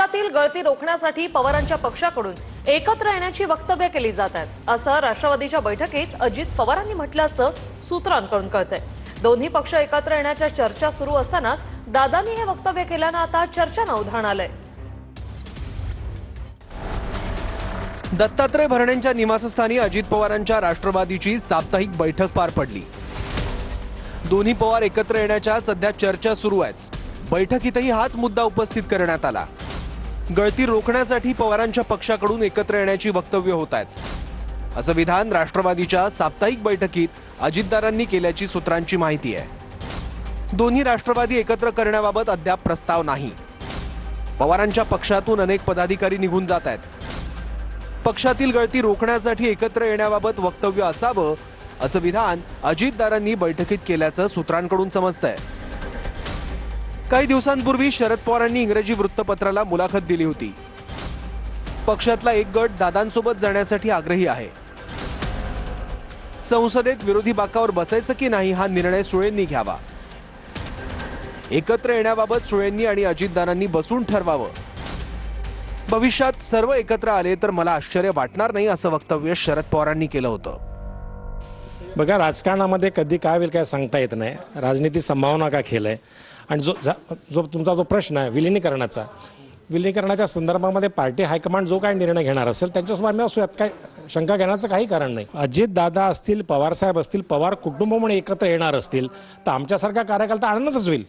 पक्षातील गळती रोखण्यासाठी पवारांच्या पक्षाकडून एकत्र येण्याची वक्तव्य केली जात आहेत असं राष्ट्रवादीच्या बैठकीत अजित पवारांनी म्हटल्याचं सूत्रांकडून कळतंय। दोन्ही पक्ष एकत्र येण्याच्या चर्चा सुरू असतानाच दादांनी हे वक्तव्य केल्यानं आता चर्चांना उधाण आलंय। दत्तात्रय भरणेंच्या निवासस्थानी अजित पवारांच्या राष्ट्रवादीची साप्ताहिक बैठक पार पडली। दोन्ही पवार एकत्र येण्याच्या सध्या चर्चा सुरू आहेत। बैठकीतही हाच मुद्दा उपस्थित करण्यात आला। गळती रोखण्यासाठी पवारांच्या पक्षाकडून एकत्र येण्याची वक्तव्य होत आहेत असं विधान राष्ट्रवादीच्या साप्ताहिक बैठकीत अजितदारांनी केल्याची सूत्रांची माहिती आहे। दोन्ही राष्ट्रवादी एकत्र करण्याबाबत अद्याप प्रस्ताव नाही। पवारांच्या पक्षातून अनेक पदाधिकारी निघून जात आहेत। पक्षातील गळती रोखण्यासाठी एकत्र येण्याबाबत वक्तव्य असावं असं विधान अजितदारांनी बैठकीत केल्याचं सूत्रांकडून समजतंय। काही दिवसांपूर्वी शरद पवारांनी इंग्रजी वृत्तपत्राला मुलाखत दिली होती। पक्षातला एक गट दादांसोबत जाण्यासाठी आग्रही आहे। संसदेत विरोधी बाकावर बसायचं की नाही हा निर्णय सुळेंनी घ्यावा। एकत्र येण्याबाबत सुळेंनी आणि अजितदारांनी बसून ठरवावं। भविष्यात सर्व एकत्र आले तर मला आश्चर्य वाटणार नाही असं वक्तव्य शरद पवारांनी केलं होतं। बघा, राजकारणामध्ये कधी काय होईल काय सांगता येत नाही। राजनीती संभावना का खेळ आहे। आणि जो तुमचा जो प्रश्न आहे विलीनीकरणाच्या संदर्भामध्ये पार्टी हायकमांड जो काय निर्णय घेणार असेल त्यांच्यासमोर आम्ही असूयात, काय शंका घेण्याचं काही कारण नाही। अजित दादा असतील, पवार साहेब असतील, पवार कुटुंब म्हणून एकत्र येणार असतील तर आमच्यासारख्या कार्यकर्ता आनंदच होईल।